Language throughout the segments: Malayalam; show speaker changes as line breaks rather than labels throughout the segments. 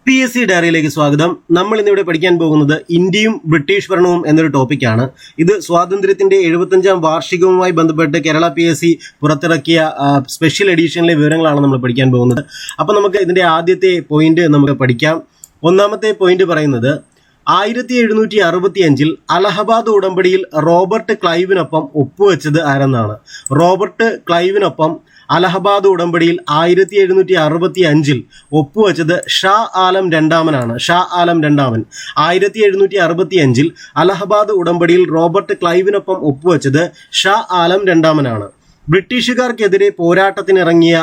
PSC ഡയറിയിലേക്ക് സ്വാഗതം. നമ്മൾ ഇന്നിവിടെ പഠിക്കാൻ പോകുന്നത് ഇന്ത്യയും ബ്രിട്ടീഷ് ഭരണവും എന്നൊരു ടോപ്പിക്കാണ്. ഇത് സ്വാതന്ത്ര്യത്തിന്റെ 75ാം വാർഷികവുമായി ബന്ധപ്പെട്ട് കേരള PSC പുറത്തിറക്കിയ സ്പെഷ്യൽ എഡിഷനിലെ വിവരങ്ങളാണ് നമ്മൾ പഠിക്കാൻ പോകുന്നത്. അപ്പോൾ നമുക്ക് ഇതിന്റെ ആദ്യത്തെ പോയിന്റ് നമുക്ക് പഠിക്കാം. ഒന്നാമത്തെ പോയിന്റ് പറയുന്നത് 1765 അലഹബാദ് ഉടമ്പടിയിൽ റോബർട്ട് ക്ലൈവിനൊപ്പം ഒപ്പുവെച്ചത് ആരെന്നാണ്. റോബർട്ട് ക്ലൈവിനൊപ്പം അലഹബാദ് ഉടമ്പടിയിൽ 1765 ഒപ്പുവെച്ചത് ഷാ ആലം രണ്ടാമനാണ്. ഷാ ആലം രണ്ടാമൻ 1765 അലഹബാദ് ഉടമ്പടിയിൽ റോബർട്ട് ക്ലൈവിനൊപ്പം ഒപ്പുവെച്ചത് ഷാ ആലം രണ്ടാമനാണ്. ബ്രിട്ടീഷുകാർക്കെതിരെ പോരാട്ടത്തിനിറങ്ങിയ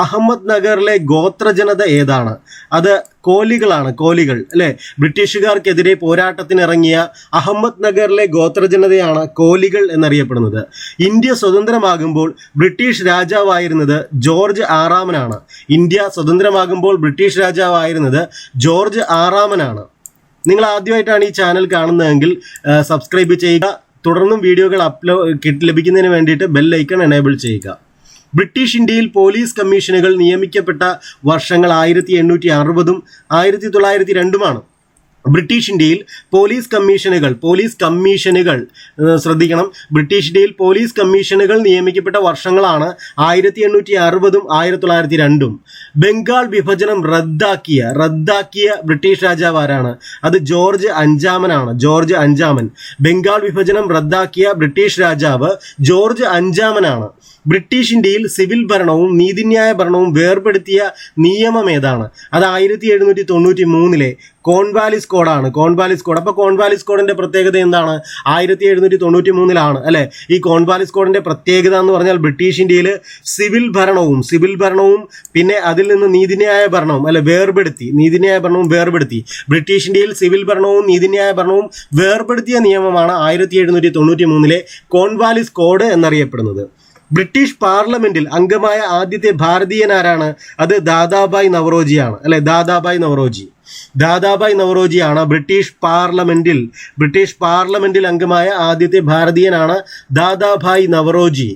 അഹമ്മദ് നഗറിലെ ഗോത്രജനത ഏതാണ്? അത് കോലികളാണ്. കോലികൾ അല്ലെ. ബ്രിട്ടീഷുകാർക്കെതിരെ പോരാട്ടത്തിനിറങ്ങിയ അഹമ്മദ് നഗറിലെ ഗോത്രജനതയാണ് കോലികൾ എന്നറിയപ്പെടുന്നത്. ഇന്ത്യ സ്വതന്ത്രമാകുമ്പോൾ ബ്രിട്ടീഷ് രാജാവായിരുന്നത് ജോർജ് ആറാമനാണ്. ഇന്ത്യ സ്വതന്ത്രമാകുമ്പോൾ ബ്രിട്ടീഷ് രാജാവായിരുന്നത് ജോർജ് ആറാമനാണ്. നിങ്ങൾ ആദ്യമായിട്ടാണ് ഈ ചാനൽ കാണുന്നതെങ്കിൽ സബ്സ്ക്രൈബ് ചെയ്യുക. തുടർന്നും വീഡിയോകൾ ലഭിക്കുന്നതിന് വേണ്ടിയിട്ട് ബെൽ ഐക്കൺ എനേബിൾ ചെയ്യുക. ബ്രിട്ടീഷ് ഇന്ത്യയിൽ പോലീസ് കമ്മീഷനുകൾ നിയമിക്കപ്പെട്ട വർഷങ്ങൾ 1860 1902 ബ്രിട്ടീഷ് ഇന്ത്യയിൽ പോലീസ് കമ്മീഷനുകൾ ശ്രദ്ധിക്കണം. ബ്രിട്ടീഷ് ഇന്ത്യയിൽ പോലീസ് കമ്മീഷനുകൾ നിയമിക്കപ്പെട്ട വർഷങ്ങളാണ് 1860 1902. ബംഗാൾ വിഭജനം റദ്ദാക്കിയ ബ്രിട്ടീഷ് രാജാവ് ആരാണ്? അത് ജോർജ് അഞ്ചാമനാണ്. ജോർജ് അഞ്ചാമൻ. ബംഗാൾ വിഭജനം റദ്ദാക്കിയ ബ്രിട്ടീഷ് രാജാവ് ജോർജ് അഞ്ചാമനാണ്. ബ്രിട്ടീഷ് ഇന്ത്യയിൽ സിവിൽ ഭരണവും നീതിന്യായ ഭരണവും വേർപെടുത്തിയ നിയമം ഏതാണ്? അത് 1793 കോൺവാലിസ് കോഡാണ്. Cornwallis code. അപ്പോൾ കോൺവാലിസ് കോഡിന്റെ പ്രത്യേകത എന്താണ്? 1793 അല്ലെ. ഈ കോൺവാലിസ് കോഡിന്റെ പ്രത്യേകത എന്ന് പറഞ്ഞാൽ ബ്രിട്ടീഷ് ഇന്ത്യയിൽ സിവിൽ ഭരണവും പിന്നെ അതിൽ നിന്ന് നീതിന്യായ ഭരണവും നീതിന്യായ ഭരണവും വേർപെടുത്തി. ബ്രിട്ടീഷ് ഇന്ത്യയിൽ സിവിൽ ഭരണവും നീതിന്യായ ഭരണവും വേർപെടുത്തിയ നിയമമാണ് 1793 കോൺവാലിസ് കോഡ് എന്നറിയപ്പെടുന്നത്. ബ്രിട്ടീഷ് പാർലമെന്റിൽ അംഗമായ ആദ്യത്തെ ഭാരതീയനാരാണ്? അത് ദാദാഭായ് നവറോജിയാണ് അല്ലെ. ദാദാഭായ് നവറോജിയാണ് ബ്രിട്ടീഷ് പാർലമെന്റിൽ അംഗമായ ആദ്യത്തെ ഭാരതീയനാണ് ദാദാഭായ് നവറോജി.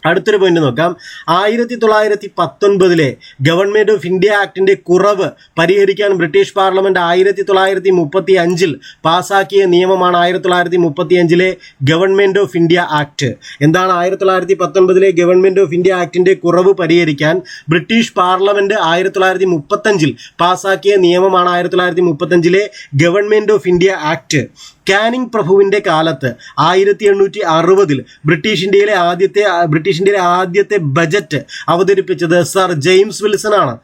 അടുത്തൊരു പോയിന്റ് നോക്കാം. 1919 ഗവൺമെന്റ് ഓഫ് ഇന്ത്യ ആക്ടിന്റെ കുറവ് പരിഹരിക്കാൻ ബ്രിട്ടീഷ് പാർലമെന്റ് 1935 പാസാക്കിയ നിയമമാണ് 1935 ഗവൺമെന്റ് ഓഫ് ഇന്ത്യ ആക്ട്. എന്താണ് 1919 ഗവൺമെന്റ് ഓഫ് ഇന്ത്യ ആക്ടിന്റെ കുറവ് പരിഹരിക്കാൻ ബ്രിട്ടീഷ് പാർലമെന്റ് 1935 പാസാക്കിയ നിയമമാണ് 1935 government of India act. Canning പ്രഭുവിന്റെ കാലത്ത് 1860 ബ്രിട്ടീഷ് ഇന്ത്യയിലെ ആദ്യത്തെ ബജറ്റ് അവതരിപ്പിച്ചത് സർ ജെയിംസ് വിൽസൺ ആണ്.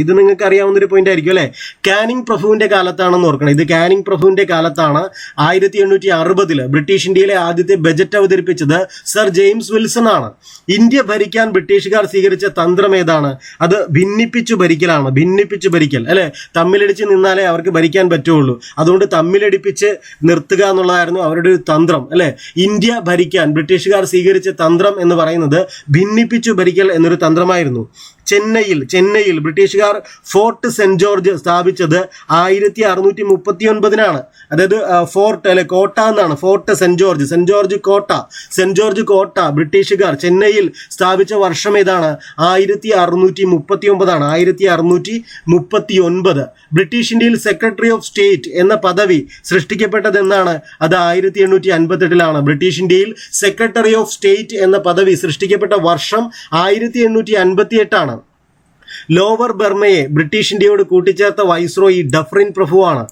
ഇത് നിങ്ങൾക്ക് അറിയാവുന്ന ഒരു പോയിന്റ് ആയിരിക്കും അല്ലെ. കാനിങ് പ്രഭുവിന്റെ കാലത്താണെന്ന് ഓർക്കണം. ഇത് കാനിങ് പ്രഭുവിന്റെ കാലത്താണ് 1860 ബ്രിട്ടീഷ് ഇന്ത്യയിലെ ആദ്യത്തെ ബജറ്റ് അവതരിപ്പിച്ചത് സർ ജെയിംസ് വിൽസൺ ആണ്. ഇന്ത്യ ഭരിക്കാൻ ബ്രിട്ടീഷുകാർ സ്വീകരിച്ച തന്ത്രം ഏതാണ്? അത് ഭിന്നിപ്പിച്ചു ഭരിക്കൽ അല്ലെ. തമ്മിലടിച്ച് നിന്നാലേ അവർക്ക് ഭരിക്കാൻ പറ്റുള്ളൂ. അതുകൊണ്ട് തമ്മിലടിപ്പിച്ച് നിർത്തുക എന്നുള്ളതായിരുന്നു അവരുടെ ഒരു തന്ത്രം അല്ലെ. ഇന്ത്യ ഭരിക്കാൻ ബ്രിട്ടീഷുകാർ സ്വീകരിച്ച തന്ത്രം എന്ന് പറയുന്നത് ഭിന്നിപ്പിച്ചു ഭരിക്കൽ എന്നൊരു തന്ത്രമായിരുന്നു. ചെന്നൈയിൽ ബ്രിട്ടീഷുകാർ ഫോർട്ട് സെന്റ് ജോർജ് സ്ഥാപിച്ചത് 1639 അതായത് ഫോർട്ട് അല്ലെ, കോട്ട എന്നാണ്. ഫോർട്ട് സെന്റ് ജോർജ് കോട്ട ബ്രിട്ടീഷുകാർ ചെന്നൈയിൽ സ്ഥാപിച്ച വർഷം ഏതാണ്? 1639 1639. ബ്രിട്ടീഷ് ഇന്ത്യയിൽ സെക്രട്ടറി ഓഫ് സ്റ്റേറ്റ് എന്ന പദവി സൃഷ്ടിക്കപ്പെട്ടത് എന്നാണ്? അത് 1858 ബ്രിട്ടീഷ് ഇന്ത്യയിൽ സെക്രട്ടറി ഓഫ് സ്റ്റേറ്റ് എന്ന പദവി സൃഷ്ടിക്കപ്പെട്ട വർഷം 1858. ലോവർ ബർമയെ ബ്രിട്ടീഷ് ഇന്ത്യയോട് കൂട്ടിച്ചേർത്ത വൈസ്രോയി ഡഫ്രിൻ പ്രഭുവാണ്.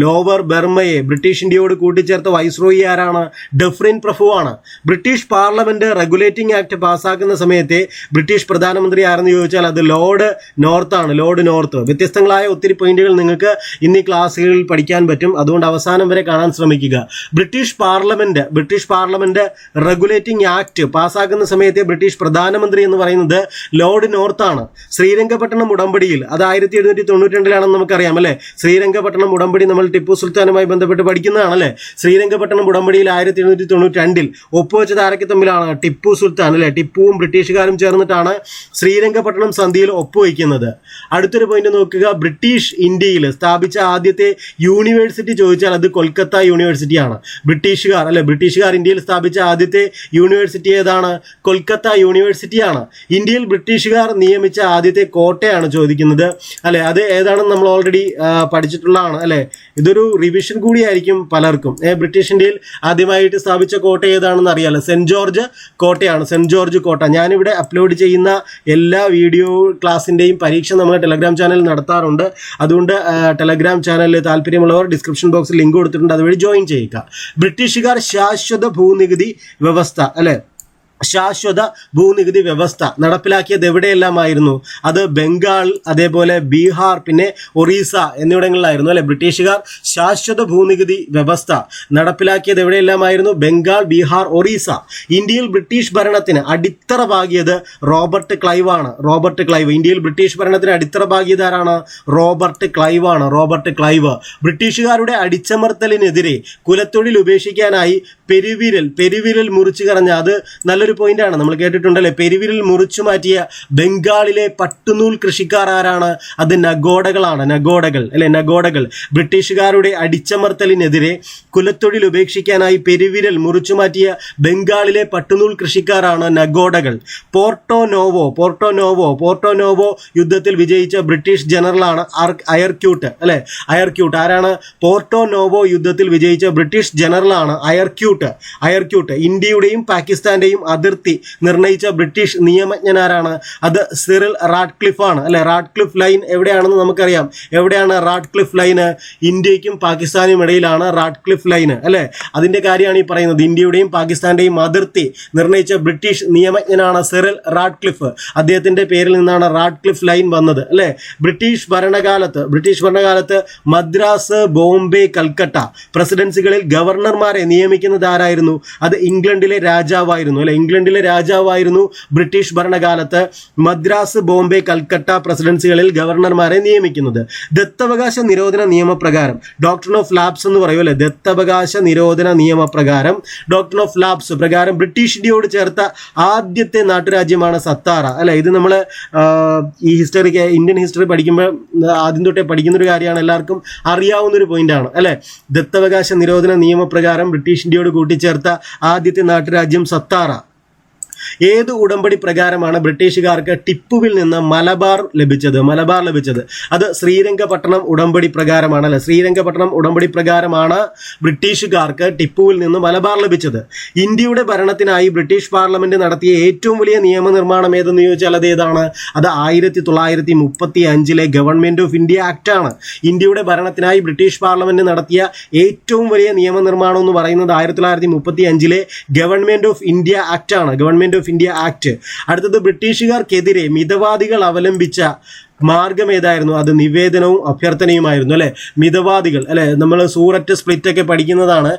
ലോവർ ബർമയെ ബ്രിട്ടീഷ് ഇന്ത്യയോട് കൂട്ടിച്ചേർത്ത വൈസ്രോയി ആരാണ്? ഡഫ്രിൻ പ്രഭുവാണ്. ബ്രിട്ടീഷ് പാർലമെന്റ് റെഗുലേറ്റിംഗ് ആക്ട് പാസ്സാക്കുന്ന സമയത്തെ ബ്രിട്ടീഷ് പ്രധാനമന്ത്രി ആരെന്ന് ചോദിച്ചാൽ അത് ലോർഡ് നോർത്ത്. വ്യത്യസ്തങ്ങളായ ഒത്തിരി പോയിന്റുകൾ നിങ്ങൾക്ക് ഇന്നീ ക്ലാസ്സുകളിൽ പഠിക്കാൻ പറ്റും. അതുകൊണ്ട് അവസാനം വരെ കാണാൻ ശ്രമിക്കുക. ബ്രിട്ടീഷ് പാർലമെന്റ് റെഗുലേറ്റിംഗ് ആക്ട് പാസ്സാക്കുന്ന സമയത്തെ ബ്രിട്ടീഷ് പ്രധാനമന്ത്രി എന്ന് പറയുന്നത് ലോർഡ് നോർത്ത് ആണ്. ശ്രീരംഗപട്ടണം ഉടമ്പടിയിൽ അത് 1792 നമുക്കറിയാം അല്ലെ. ശ്രീരംഗപട്ടണം ഉടമ്പടി നമ്മൾ ടിപ്പു സുൽത്താനുമായി ബന്ധപ്പെട്ട് പഠിക്കുന്നതാണല്ലേ. ശ്രീരംഗപട്ടണം ഉടമ്പടിയിൽ 1792 ഒപ്പുവെച്ചത് ആരൊക്കെ തമ്മിലാണ്? ടിപ്പു സുൽത്താൻ അല്ലെ. ടിപ്പുവും ബ്രിട്ടീഷുകാരും ചേർന്നിട്ടാണ് ശ്രീരംഗപട്ടണം സന്ധിയിൽ ഒപ്പുവയ്ക്കുന്നത്. അടുത്തൊരു പോയിന്റ് നോക്കുക. ബ്രിട്ടീഷ് ഇന്ത്യയിൽ സ്ഥാപിച്ച ആദ്യത്തെ യൂണിവേഴ്സിറ്റി ചോദിച്ചാൽ അത് കൊൽക്കത്ത യൂണിവേഴ്സിറ്റിയാണ്. ബ്രിട്ടീഷുകാർ ഇന്ത്യയിൽ സ്ഥാപിച്ച ആദ്യത്തെ യൂണിവേഴ്സിറ്റി ഏതാണ്? കൊൽക്കത്ത യൂണിവേഴ്സിറ്റി കോട്ടയാണ്. ഇന്ത്യയിൽ ബ്രിട്ടീഷുകാർ നിയമിച്ച ആദ്യത്തെ കോട്ടയാണ് ചോദിക്കുന്നത് അല്ലെ. അത് ഏതാണെന്ന് നമ്മൾ ഓൾറെഡി പഠിച്ചിട്ടുള്ളതാണ് അല്ലെ. ഇതൊരു റിവിഷൻ കൂടിയായിരിക്കും പലർക്കും. ബ്രിട്ടീഷ് ഇന്ത്യയിൽ ആദ്യമായിട്ട് സ്ഥാപിച്ച കോട്ട ഏതാണെന്ന് അറിയാലോ, സെന്റ് ജോർജ് കോട്ടയാണ്. സെന്റ് ജോർജ് കോട്ട. ഞാനിവിടെ അപ്ലോഡ് ചെയ്യുന്ന എല്ലാ വീഡിയോ ക്ലാസ്സിൻ്റെയും പരീക്ഷ നമ്മൾ ടെലഗ്രാം ചാനലിൽ നടത്താറുണ്ട്. അതുകൊണ്ട് ടെലഗ്രാം ചാനലിൽ താല്പര്യമുള്ളവർ ഡിസ്ക്രിപ്ഷൻ ബോക്സിൽ ലിങ്ക് കൊടുത്തിട്ടുണ്ട്, അതുവഴി ജോയിൻ ചെയ്യുക. ബ്രിട്ടീഷുകാർ ശാശ്വത ഭൂനികുതി വ്യവസ്ഥ അല്ലെ, ശാശ്വത ഭൂനികുതി വ്യവസ്ഥ നടപ്പിലാക്കിയത് എവിടെയെല്ലാമായിരുന്നു? അത് ബംഗാൾ, അതേപോലെ ബീഹാർ, പിന്നെ ഒറീസ എന്നിവിടങ്ങളിലായിരുന്നു അല്ലെ. ബ്രിട്ടീഷുകാർ ശാശ്വത ഭൂനികുതി വ്യവസ്ഥ നടപ്പിലാക്കിയത് എവിടെയെല്ലാമായിരുന്നു? ബംഗാൾ, ബീഹാർ, ഒറീസ. ഇന്ത്യയിൽ ബ്രിട്ടീഷ് ഭരണത്തിന് അടിത്തറ പാകിയത് റോബർട്ട് ക്ലൈവ് ആണ്. Robert Clive. ഇന്ത്യയിൽ ബ്രിട്ടീഷ് ഭരണത്തിന് അടിത്തറ പാകിയത് ആരാണ്? റോബർട്ട് ക്ലൈവ് ആണ്. Robert Clive. ബ്രിട്ടീഷുകാരുടെ അടിച്ചമർത്തലിനെതിരെ കുലത്തൊഴിൽ ഉപേക്ഷിക്കാനായി പെരുവിരൽ മുറിച്ചു കളഞ്ഞ, അത് നല്ലൊരു പോയിന്റാണ്, നമ്മൾ കേട്ടിട്ടുണ്ടല്ലേ. പെരുവിരൽ മുറിച്ചു മാറ്റിയ ബംഗാളിലെ പട്ടുനൂൽ കൃഷിക്കാർ ആരാണ്? അത് നഗോഡകളാണ്. നഗോഡകൾ അല്ലെ, നഗോഡകൾ. ബ്രിട്ടീഷുകാരുടെ അടിച്ചമർത്തലിനെതിരെ കുലത്തൊഴിൽ ഉപേക്ഷിക്കാനായി പെരുവിരൽ മുറിച്ചു മാറ്റിയ ബംഗാളിലെ പട്ടുനൂൽ കൃഷിക്കാരാണ് നഗോഡകൾ. പോർട്ടോ നോവോ യുദ്ധത്തിൽ വിജയിച്ച ബ്രിട്ടീഷ് ജനറലാണ് അയർക്യൂട്ട് അല്ലെ. അയർക്യൂട്ട് ആരാണ്? പോർട്ടോ നോവോ യുദ്ധത്തിൽ വിജയിച്ച ബ്രിട്ടീഷ് ജനറലാണ് അയർക്യൂട്ട്. ഇന്ത്യയുടെയും പാകിസ്ഥാന്റെയും അതിർത്തി നിർണയിച്ച ബ്രിട്ടീഷ് നിയമജ്ഞനാരാണ്? അത് സിറിൽ റാഡ്ക്ലിഫ് ആണ് അല്ലെ. റാഡ്ക്ലിഫ് ലൈൻ എവിടെയാണെന്ന് നമുക്കറിയാം. എവിടെയാണ് റാഡ്ക്ലിഫ് ലൈന്? ഇന്ത്യക്കും പാകിസ്ഥാനും ഇടയിലാണ് റാഡ്ക്ലിഫ് ലൈന് അല്ലെ. അതിന്റെ കാര്യമാണ് ഈ പറയുന്നത്. ഇന്ത്യയുടെയും പാകിസ്ഥാന്റെയും അതിർത്തി നിർണയിച്ച ബ്രിട്ടീഷ് നിയമജ്ഞനാണ് സിറിൽ റാഡ്ക്ലിഫ്. അദ്ദേഹത്തിന്റെ പേരിൽ നിന്നാണ് റാഡ്ക്ലിഫ് ലൈൻ വന്നത് അല്ലെ. ബ്രിട്ടീഷ് ഭരണകാലത്ത് മദ്രാസ്, ബോംബെ, കൽക്കട്ട പ്രസിഡൻസികളിൽ ഗവർണർമാരെ നിയമിക്കുന്നത് ആരായിരുന്നു? അത് ഇംഗ്ലണ്ടിലെ രാജാവായിരുന്നു അല്ലെ. ഇംഗ്ലണ്ടിലെ രാജാവായിരുന്നു ബ്രിട്ടീഷ് ഭരണകാലത്ത് മദ്രാസ്, ബോംബെ, കൽക്കട്ട പ്രസിഡൻസികളിൽ ഗവർണർമാരെ നിയമിക്കുന്നത്. ദത്തവകാശ നിരോധന നിയമപ്രകാരം, ഡോക്ട്രിൻ ഓഫ് ലാപ്സ് എന്ന് പറയും അല്ലെ. ദത്തവകാശ നിരോധന നിയമപ്രകാരം, ഡോക്ട്രിൻ ഓഫ് ലാപ്സ് പ്രകാരം ബ്രിട്ടീഷ് ഇന്ത്യയോട് ചേർത്ത ആദ്യത്തെ നാട്ടുരാജ്യമാണ് സത്താറ അല്ലെ. ഇത് നമ്മൾ ഈ ഇന്ത്യൻ ഹിസ്റ്ററി പഠിക്കുമ്പോൾ ആദ്യം തൊട്ടേ പഠിക്കുന്ന ഒരു കാര്യമാണ്, എല്ലാവർക്കും അറിയാവുന്ന ഒരു പോയിന്റാണ് അല്ലെ. ദത്തവകാശ നിരോധന നിയമപ്രകാരം ബ്രിട്ടീഷ് ഇന്ത്യയോട് കൂട്ടിച്ചേർത്ത ആദ്യത്തെ നാട്ടുരാജ്യം സത്താറ. ഏത് ഉടമ്പടി പ്രകാരമാണ് ബ്രിട്ടീഷുകാർക്ക് ടിപ്പുവിൽ നിന്ന് മലബാർ ലഭിച്ചത്? അത് ശ്രീരംഗപട്ടണം ഉടമ്പടി പ്രകാരമാണ് അല്ലെ. ശ്രീരംഗപട്ടണം ഉടമ്പടി പ്രകാരമാണ് ബ്രിട്ടീഷുകാർക്ക് ടിപ്പുവിൽ നിന്ന് മലബാർ ലഭിച്ചത്. ഇന്ത്യയുടെ ഭരണത്തിനായി ബ്രിട്ടീഷ് പാർലമെന്റ് നടത്തിയ ഏറ്റവും വലിയ നിയമനിർമ്മാണം ഏതെന്ന് ചോദിച്ചാൽ അത് ഏതാണ്? അത് 1935 ഗവൺമെന്റ് ഓഫ് ഇന്ത്യ ആക്ട് ആണ്. ഇന്ത്യയുടെ ഭരണത്തിനായി ബ്രിട്ടീഷ് പാർലമെന്റ് നടത്തിയ ഏറ്റവും വലിയ നിയമനിർമ്മാണം എന്ന് പറയുന്നത് 1935 ഗവൺമെന്റ് ഓഫ് ഇന്ത്യ ആക്ട് ആണ്. Government of India act. അടുത്തത്, ബ്രിട്ടീഷുകാർക്കെതിരെ മിതവാദികൾ അവലംബിച്ച മാർഗം ഏതായിരുന്നു? അത് നിവേദനവും അഭ്യർത്ഥനയുമായിരുന്നു അല്ലെ. മിതവാദികൾ അല്ലെ, നമ്മൾ സൂററ്റ് സ്പ്ലിറ്റ് ഒക്കെ പഠിക്കുന്നതാണ്.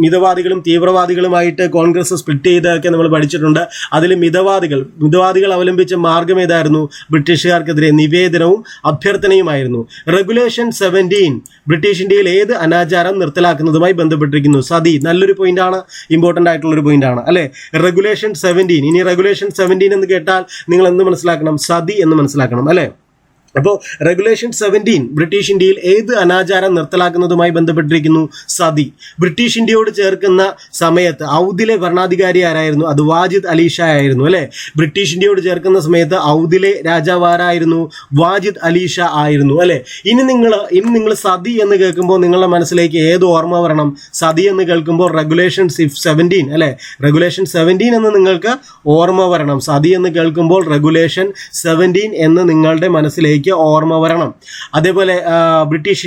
മിതവാദികളും തീവ്രവാദികളുമായിട്ട് കോൺഗ്രസ് സ്പ്ലിറ്റ് ചെയ്തൊക്കെ നമ്മൾ പഠിച്ചിട്ടുണ്ട്. അതിൽ മിതവാദികൾ അവലംബിച്ച മാർഗം ഏതായിരുന്നു? ബ്രിട്ടീഷുകാർക്കെതിരെ നിവേദനവും അഭ്യർത്ഥനയുമായിരുന്നു. റെഗുലേഷൻ 17 ബ്രിട്ടീഷ് ഇന്ത്യയിൽ ഏത് അനാചാരം നിർത്തലാക്കുന്നതുമായി ബന്ധപ്പെട്ടിരിക്കുന്നു? സതി. നല്ലൊരു പോയിന്റാണ്, ഇമ്പോർട്ടൻ്റ് ആയിട്ടുള്ളൊരു പോയിന്റാണ് അല്ലെ. റെഗുലേഷൻ 17. ഇനി റെഗുലേഷൻ 17 എന്ന് കേട്ടാൽ നിങ്ങൾ എന്ത് മനസ്സിലാക്കണം? സതി എന്ന് മനസ്സിലാക്കണം അല്ലെ. അപ്പോൾ റെഗുലേഷൻ 17 ബ്രിട്ടീഷ് ഇന്ത്യയിൽ ഏത് അനാചാരം നിർത്തലാക്കുന്നതുമായി ബന്ധപ്പെട്ടിരിക്കുന്നു? സതി. ബ്രിട്ടീഷ് ഇന്ത്യയോട് ചേർക്കുന്ന സമയത്ത് ഔദിലെ ഭരണാധികാരി ആരായിരുന്നു? അത് വാജിദ് അലി ഷാ ആയിരുന്നു അല്ലെ. ബ്രിട്ടീഷ് ഇന്ത്യയോട് ചേർക്കുന്ന സമയത്ത് ഔദിലെ രാജാവ് ആരായിരുന്നു? വാജിദ് അലി ഷാ ആയിരുന്നു അല്ലെ. ഇനി നിങ്ങൾ സതി എന്ന് കേൾക്കുമ്പോൾ നിങ്ങളുടെ മനസ്സിലേക്ക് ഏത് ഓർമ്മ വരണം? സതി എന്ന് കേൾക്കുമ്പോൾ റെഗുലേഷൻ 17 അല്ലെ. റെഗുലേഷൻ 17 എന്ന് നിങ്ങൾക്ക് ഓർമ്മ വരണം. സതി എന്ന് കേൾക്കുമ്പോൾ റെഗുലേഷൻ 17 എന്ന് നിങ്ങളുടെ മനസ്സിലേക്ക് ഓർമ്മ വരണം. അതേപോലെ ബ്രിട്ടീഷ്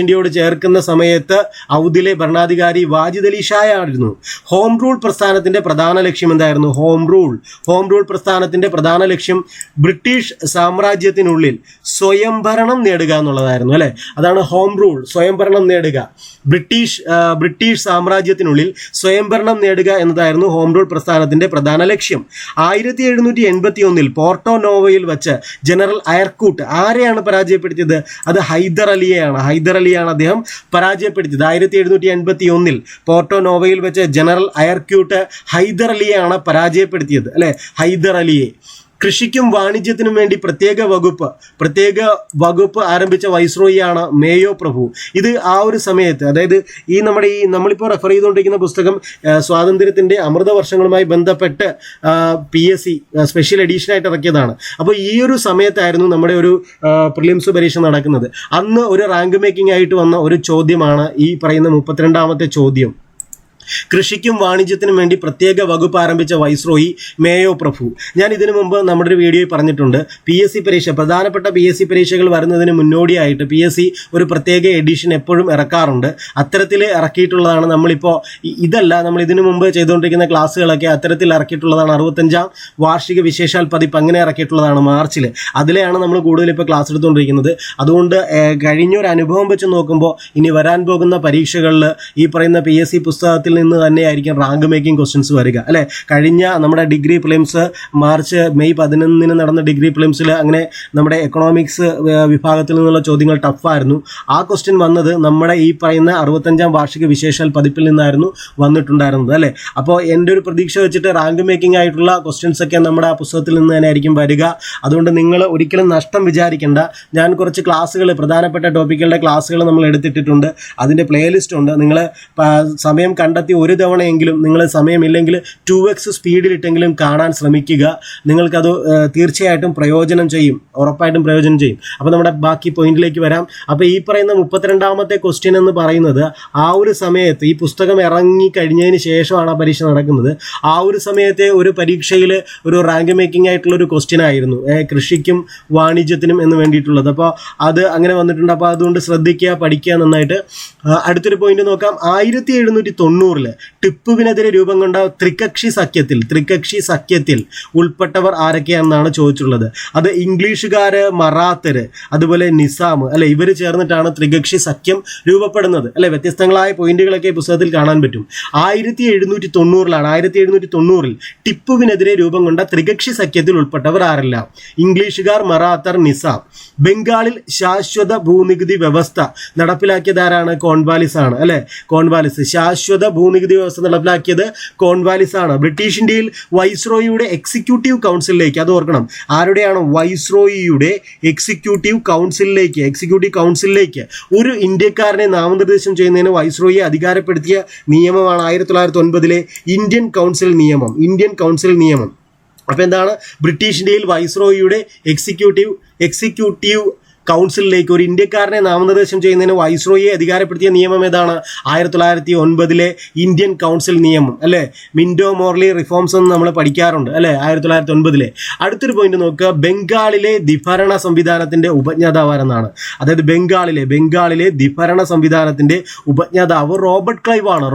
ഇന്ത്യയോട് ചേർക്കുന്ന സമയത്ത് ഔദിലെ ഭരണാധികാരി വാജിദ് അലി ഷാ ആയിരുന്നു. ഹോം റൂൾ പ്രസ്ഥാനത്തിന്റെ പ്രധാന ലക്ഷ്യം എന്തായിരുന്നു? ഹോം റൂൾ പ്രസ്ഥാനത്തിന്റെ പ്രധാന ലക്ഷ്യം ബ്രിട്ടീഷ് സാമ്രാജ്യത്തിനുള്ളിൽ സ്വയംഭരണം നേടുക എന്നുള്ളതായിരുന്നു അല്ലെ. അതാണ് ഹോം റൂൾ, സ്വയംഭരണം നേടുക. ബ്രിട്ടീഷ് സാമ്രാജ്യത്തിനുള്ളിൽ സ്വയംഭരണം നേടുക എന്നതായിരുന്നു ഹോം റൂൾ പ്രസ്ഥാനത്തിന്റെ പ്രധാന ലക്ഷ്യം. 1781 പോർട്ടോ നോവോയിൽ വെച്ച് ജനറൽ അയർക്യൂട്ട് ആരെയാണ് പരാജയപ്പെടുത്തിയത്? അത് ഹൈദർ അലിയാണ് അദ്ദേഹം പരാജയപ്പെടുത്തിയത്. 1781 പോർട്ടോ നോവോയിൽ വെച്ച് ജനറൽ അയർക്യൂട്ട് ഹൈദർ അലിയെയാണ് പരാജയപ്പെടുത്തിയത് അല്ലെ. ഹൈദർ അലിയെ. കൃഷിക്കും വാണിജ്യത്തിനും വേണ്ടി പ്രത്യേക വകുപ്പ് ആരംഭിച്ച വൈസ്രോയിയാണ് മേയോ പ്രഭു. ഇത് ആ ഒരു സമയത്ത്, അതായത് നമ്മളിപ്പോൾ റെഫർ ചെയ്തുകൊണ്ടിരിക്കുന്ന പുസ്തകം സ്വാതന്ത്ര്യത്തിന്റെ അമൃത വർഷങ്ങളുമായി ബന്ധപ്പെട്ട് PSC സ്പെഷ്യൽ എഡീഷനായിട്ട് ഇറക്കിയതാണ്. അപ്പോൾ ഈ ഒരു സമയത്തായിരുന്നു നമ്മുടെ ഒരു പ്രിലിംസ് പരീക്ഷ നടക്കുന്നത്. അന്ന് ഒരു റാങ്ക് മേക്കിംഗ് ആയിട്ട് വന്ന ഒരു ചോദ്യമാണ് ഈ പറയുന്ന 32ാമത്തെ ചോദ്യം. കൃഷിക്കും വാണിജ്യത്തിനും വേണ്ടി പ്രത്യേക വകുപ്പ് ആരംഭിച്ച വൈസ്രോയി മേയോ പ്രഭു. ഞാൻ ഇതിനു മുമ്പ് നമ്മുടെ ഒരു വീഡിയോയിൽ പറഞ്ഞിട്ടുണ്ട്, PSC പരീക്ഷ, പ്രധാനപ്പെട്ട PSC പരീക്ഷകൾ വരുന്നതിന് മുന്നോടിയായിട്ട് PSC ഒരു പ്രത്യേക എഡിഷൻ എപ്പോഴും ഇറക്കാറുണ്ട്. അത്തരത്തിൽ ഇറക്കിയിട്ടുള്ളതാണ് നമ്മളിപ്പോൾ നമ്മൾ ഇതിനു മുമ്പ് ചെയ്തുകൊണ്ടിരിക്കുന്ന ക്ലാസ്സുകളൊക്കെ അത്തരത്തിൽ ഇറക്കിയിട്ടുള്ളതാണ്. 65ാം വാർഷിക വിശേഷാൽ പതിപ്പ് അങ്ങനെ ഇറക്കിയിട്ടുള്ളതാണ് മാർച്ചിൽ. അതിലെയാണ് നമ്മൾ കൂടുതൽ ഇപ്പോൾ ക്ലാസ് എടുത്തുകൊണ്ടിരിക്കുന്നത്. അതുകൊണ്ട് കഴിഞ്ഞൊരു അനുഭവം വെച്ച് നോക്കുമ്പോൾ ഇനി വരാൻ പോകുന്ന പരീക്ഷകളിൽ ഈ പറയുന്ന PSC പുസ്തകത്തിൽ നിന്ന് തന്നെയായിരിക്കും റാങ്ക് മേക്കിംഗ് ക്വസ്റ്റ്യൻസ് വരിക, അല്ലെ? കഴിഞ്ഞ നമ്മുടെ ഡിഗ്രി പ്രിലിംസ് മെയ് 11 നടന്ന ഡിഗ്രി പ്രിലിംസിൽ അങ്ങനെ നമ്മുടെ എക്കണോമിക്സ് വിഭാഗത്തിൽ നിന്നുള്ള ചോദ്യങ്ങൾ ടഫായിരുന്നു. ആ ക്വസ്റ്റ്യൻ വന്നത് നമ്മുടെ ഈ പറയുന്ന 65ാം വാർഷിക വിശേഷാൽ പതിപ്പിൽ നിന്നായിരുന്നു വന്നിട്ടുണ്ടായിരുന്നത്, അല്ലെ? അപ്പോൾ എൻ്റെ ഒരു പ്രതീക്ഷ വെച്ചിട്ട് റാങ്ക് മേക്കിംഗ് ആയിട്ടുള്ള ക്വസ്റ്റ്യൻസ് ഒക്കെ നമ്മുടെ ആ പുസ്തകത്തിൽ നിന്ന് തന്നെ ആയിരിക്കും വരിക. അതുകൊണ്ട് നിങ്ങൾ ഒരിക്കലും നഷ്ടം വിചാരിക്കേണ്ട. ഞാൻ കുറച്ച് ക്ലാസ്സുകൾ, പ്രധാനപ്പെട്ട ടോപ്പിക്കുകളുടെ ക്ലാസ്സുകൾ നമ്മൾ എടുത്തിട്ടിട്ടുണ്ട്. അതിൻ്റെ പ്ലേലിസ്റ്റ് ഉണ്ട്. നിങ്ങൾ സമയം കണ്ടെത്തി ഒരു തവണയെങ്കിലും, നിങ്ങൾ സമയമില്ലെങ്കിൽ 2x സ്പീഡിലിട്ടെങ്കിലും കാണാൻ ശ്രമിക്കുക. നിങ്ങൾക്കത് തീർച്ചയായിട്ടും പ്രയോജനം ചെയ്യും, ഉറപ്പായിട്ടും പ്രയോജനം ചെയ്യും. അപ്പോൾ നമ്മുടെ ബാക്കി പോയിന്റിലേക്ക് വരാം. അപ്പോൾ ഈ പറയുന്ന 32ാമത്തെ ക്വസ്റ്റ്യൻ എന്ന് പറയുന്നത് ആ ഒരു സമയത്ത്, ഈ പുസ്തകം ഇറങ്ങി കഴിഞ്ഞതിന് ശേഷമാണ് ആ പരീക്ഷ നടക്കുന്നത്. ആ ഒരു സമയത്തെ ഒരു പരീക്ഷയിൽ ഒരു റാങ്ക് മേക്കിംഗ് ആയിട്ടുള്ള ഒരു ക്വസ്റ്റ്യൻ ആയിരുന്നു, കൃഷിക്കും വാണിജ്യത്തിനും എന്ന് വേണ്ടിയിട്ടുള്ളത്. അപ്പോൾ അത് അങ്ങനെ വന്നിട്ടുണ്ട്. അപ്പോൾ അതുകൊണ്ട് ശ്രദ്ധിക്കുക, പഠിക്കുക നന്നായിട്ട്. അടുത്തൊരു പോയിന്റ് നോക്കാം. 1790 ടിപ്പുവിനെതിരെ രൂപം കൊണ്ട ത്രികക്ഷി സഖ്യത്തിൽ ഉൾപ്പെട്ടവർ ആരൊക്കെയാണെന്നാണ് ചോദിച്ചിട്ടുള്ളത്. അത് ഇംഗ്ലീഷുകാര്, മറാത്തര്, അതുപോലെ നിസാം, അല്ലെ? ഇവർ ചേർന്നിട്ടാണ് ത്രികക്ഷി സഖ്യം രൂപപ്പെടുന്നത്, അല്ലെ? വ്യത്യസ്തങ്ങളായ പോയിന്റുകളൊക്കെ പുസ്തകത്തിൽ കാണാൻ പറ്റും. 1790 ടിപ്പുവിനെതിരെ രൂപം കൊണ്ട ത്രികക്ഷി സഖ്യത്തിൽ ഉൾപ്പെട്ടവർ ആരെല്ലാം? ഇംഗ്ലീഷുകാർ, മറാത്തർ, നിസാം. ബംഗാളിൽ ശാശ്വത ഭൂനികുതി വ്യവസ്ഥ നടപ്പിലാക്കിയതാരാണ്? കോൺവാലിസ് ആണ്, അല്ലെ? കോൺവാലിസ് ശാശ്വത ഭൂനികുതി വ്യവസ്ഥ നടപ്പിലാക്കിയത് കോൺവാലിസ് ആണ്. ബ്രിട്ടീഷ് ഇന്ത്യയിൽ വൈസ്രോയിയുടെ എക്സിക്യൂട്ടീവ് കൗൺസിലിലേക്ക്, അത് ഓർക്കണം, ആരുടെയാണ്? വൈസ്രോയിയുടെ എക്സിക്യൂട്ടീവ് കൗൺസിലിലേക്ക് ഒരു ഇന്ത്യക്കാരനെ നാമനിർദ്ദേശം ചെയ്യുന്നതിന് വൈസ്രോയിയെ അധികാരപ്പെടുത്തിയ നിയമമാണ് 1909 ഇന്ത്യൻ കൗൺസിൽ നിയമം. അപ്പോൾ എന്താണ്? ബ്രിട്ടീഷ് ഇന്ത്യയിൽ വൈസ്രോയിയുടെ എക്സിക്യൂട്ടീവ് കൗൺസിലിലേക്ക് ഒരു ഇന്ത്യക്കാരനെ നാമനിർദ്ദേശം ചെയ്യുന്നതിന് വൈസ്രോയിയെ അധികാരപ്പെടുത്തിയ നിയമം ഏതാണ്? 1909 ഇന്ത്യൻ കൗൺസിൽ നിയമം, അല്ലെ? മിൻഡോ മോർലി റിഫോംസ് എന്ന് നമ്മൾ പഠിക്കാറുണ്ട്, അല്ലെ? 1909. അടുത്തൊരു പോയിന്റ് നോക്കുക. ബംഗാളിലെ ദ്വിഭരണ സംവിധാനത്തിന്റെ ഉപജ്ഞാതാവാരെന്നാണ്. അതായത് ബംഗാളിലെ ദ്വിഭരണ സംവിധാനത്തിന്റെ ഉപജ്ഞാതാവ് റോബർട്ട് ക്ലൈവ് ആണ്.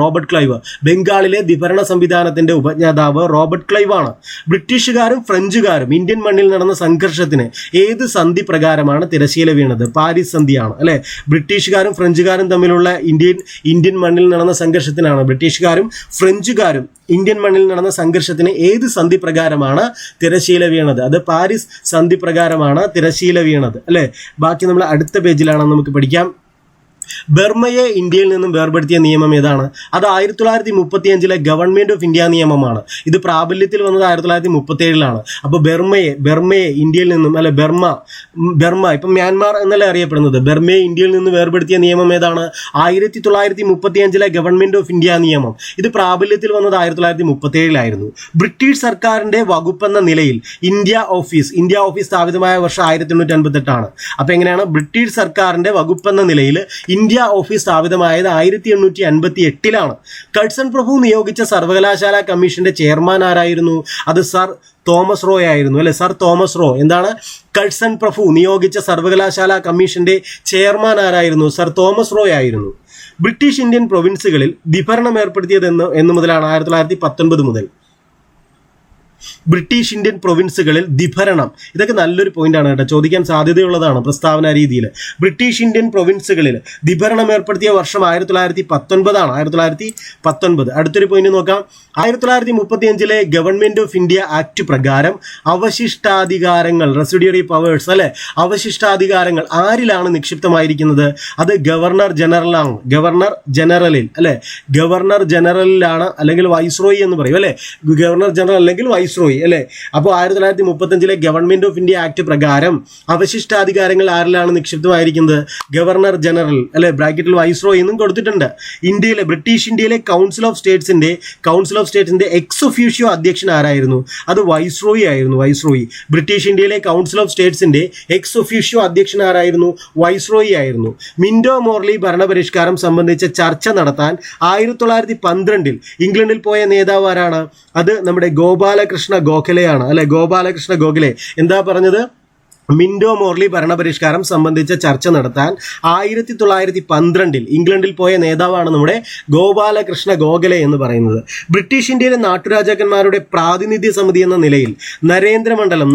ബംഗാളിലെ ദ്വിഭരണ സംവിധാനത്തിന്റെ ഉപജ്ഞാതാവ് റോബർട്ട് ക്ലൈവ് ആണ്. ബ്രിട്ടീഷുകാരും ഫ്രഞ്ചുകാരും ഇന്ത്യൻ മണ്ണിൽ നടന്ന സംഘർഷത്തിന് ഏത് സന്ധി പ്രകാരമാണ് തിരശ്ശീല വീണത്? പാരീസ് സന്ധിയാണ്, അല്ലെ? ബ്രിട്ടീഷുകാരും ഫ്രഞ്ചുകാരും തമ്മിലുള്ള ഇന്ത്യൻ മണ്ണിൽ നടന്ന സംഘർഷത്തിനാണ്. ബ്രിട്ടീഷുകാരും ഫ്രഞ്ചുകാരും ഇന്ത്യൻ മണ്ണിൽ നടന്ന സംഘർഷത്തിന് ഏത് സന്ധി പ്രകാരമാണ് തിരശ്ശീല വീണത്? അത് പാരീസ് സന്ധി പ്രകാരമാണ് തിരശ്ശീല വീണത്, അല്ലെ? ബാക്കി നമ്മൾ അടുത്ത പേജിലാണ് നമുക്ക് പഠിക്കാം. ബർമയെ ഇന്ത്യയിൽ നിന്നും വേർപെടുത്തിയ നിയമം ഏതാണ്? അത് 1935 ഗവൺമെന്റ് ഓഫ് ഇന്ത്യ നിയമമാണ്. ഇത് പ്രാബല്യത്തിൽ വന്നത് 1937 അപ്പോൾ ബർമയെ ഇന്ത്യയിൽ നിന്നും, അല്ലെ? ബർമ ഇപ്പം മ്യാൻമാർ എന്നല്ല അറിയപ്പെടുന്നത്. ബർമയെ ഇന്ത്യയിൽ നിന്ന് വേർപെടുത്തിയ നിയമം ഏതാണ്? 1935 ഗവൺമെന്റ് ഓഫ് ഇന്ത്യ നിയമം. ഇത് പ്രാബല്യത്തിൽ വന്നത് 1937 ബ്രിട്ടീഷ് സർക്കാരിന്റെ വകുപ്പെന്ന നിലയിൽ ഇന്ത്യ ഓഫീസ് സ്ഥാപിതമായ വർഷം 1858 അപ്പോൾ എങ്ങനെയാണ്? ബ്രിട്ടീഷ് സർക്കാരിന്റെ വകുപ്പെന്ന നിലയിൽ ഇന്ത്യ ഓഫീസ് സ്ഥാപിതമായത് 1858 കഴ്സൺ പ്രഭു നിയോഗിച്ച സർവകലാശാല കമ്മീഷന്റെ ചെയർമാൻ ആരായിരുന്നു? അത് സർ തോമസ് റോ ആയിരുന്നു, അല്ലെ? Sir Thomas raw. എന്താണ്? കഴ്സൺ പ്രഭു നിയോഗിച്ച സർവകലാശാല കമ്മീഷന്റെ ചെയർമാൻ ആരായിരുന്നു? സർ തോമസ് റോ ആയിരുന്നു. ബ്രിട്ടീഷ് ഇന്ത്യൻ പ്രൊവിൻസുകളിൽ ദ്വിഭരണം ഏർപ്പെടുത്തിയത് എന്ന് മുതലാണ്? 1919 മുതൽ. ബ്രിട്ടീഷ് ഇന്ത്യൻ പ്രൊവിൻസുകളിൽ ദ്വിഭരണം, ഇതൊക്കെ നല്ലൊരു പോയിന്റാണ് കേട്ടോ, ചോദിക്കാൻ സാധ്യതയുള്ളതാണ് പ്രസ്താവന രീതിയിൽ. ബ്രിട്ടീഷ് ഇന്ത്യൻ പ്രൊവിൻസുകളിൽ ദ്വിഭരണം ഏർപ്പെടുത്തിയ വർഷം 1919. അടുത്തൊരു പോയിന്റ് നോക്കാം. 1935 ഗവൺമെന്റ് ഓഫ് ഇന്ത്യ ആക്ട് പ്രകാരം അവശിഷ്ടാധികാരങ്ങൾ, റെസിഡ്യൂറി പവേഴ്സ്, അല്ലെ? അവശിഷ്ടാധികാരങ്ങൾ ആരിലാണ് നിക്ഷിപ്തമായിരിക്കുന്നത്? അത് ഗവർണർ ജനറലിൽ, അല്ലെ? ഗവർണർ ജനറലിലാണ്, അല്ലെങ്കിൽ വൈസ്രോയി എന്ന് പറയും, അല്ലെ? ഗവർണർ ജനറൽ അല്ലെങ്കിൽ വൈസ്രോയി വൈസ്രോയി അല്ലെ. അപ്പോൾ 1935 ഗവൺമെന്റ് ഓഫ് ഇന്ത്യ ആക്ട് പ്രകാരം അവശിഷ്ടാധികാരങ്ങൾ ആരിലാണ് നിക്ഷിപ്തമായിരിക്കുന്നത്? ഗവർണർ ജനറൽ അല്ലെ, ബ്രാക്കറ്റിൽ വൈസ്രോയി എന്നും കൊടുത്തിട്ടുണ്ട്. ബ്രിട്ടീഷ് ഇന്ത്യയിലെ കൗൺസിൽ ഓഫ് സ്റ്റേറ്റ്സിന്റെ എക്സ് ഒഫീഷ്യോ അധ്യക്ഷൻ ആരായിരുന്നു? അത് വൈസ്രോയി ആയിരുന്നു. ബ്രിട്ടീഷ് ഇന്ത്യയിലെ കൗൺസിൽ ഓഫ് സ്റ്റേറ്റ്സിന്റെ എക്സ് ഒഫീഷ്യോ അധ്യക്ഷൻ ആരായിരുന്നു? വൈസ്രോയി ആയിരുന്നു. മിന്റോ മോർലി ഭരണപരിഷ്കാരം സംബന്ധിച്ച ചർച്ച നടത്താൻ 1912 ഇംഗ്ലണ്ടിൽ പോയ നേതാവ് ആരാണ്? അത് നമ്മുടെ ഗോപാലകൃഷ്ണ ഗോഖലെയാണ് അല്ലെ. ഗോപാലകൃഷ്ണ ഗോഖലെ എന്താ പറഞ്ഞത്? മിന്റോ മോർലി ഭരണപരിഷ്കാരം സംബന്ധിച്ച ചർച്ച നടത്താൻ 1912 ഇംഗ്ലണ്ടിൽ പോയ നേതാവാണ് നമ്മുടെ ഗോപാലകൃഷ്ണ ഗോഖലെ എന്ന് പറയുന്നത്. ബ്രിട്ടീഷ് ഇന്ത്യയിലെ നാട്ടുരാജാക്കന്മാരുടെ പ്രാതിനിധ്യ സമിതി എന്ന നിലയിൽ നരേന്ദ്രമണ്ഡലം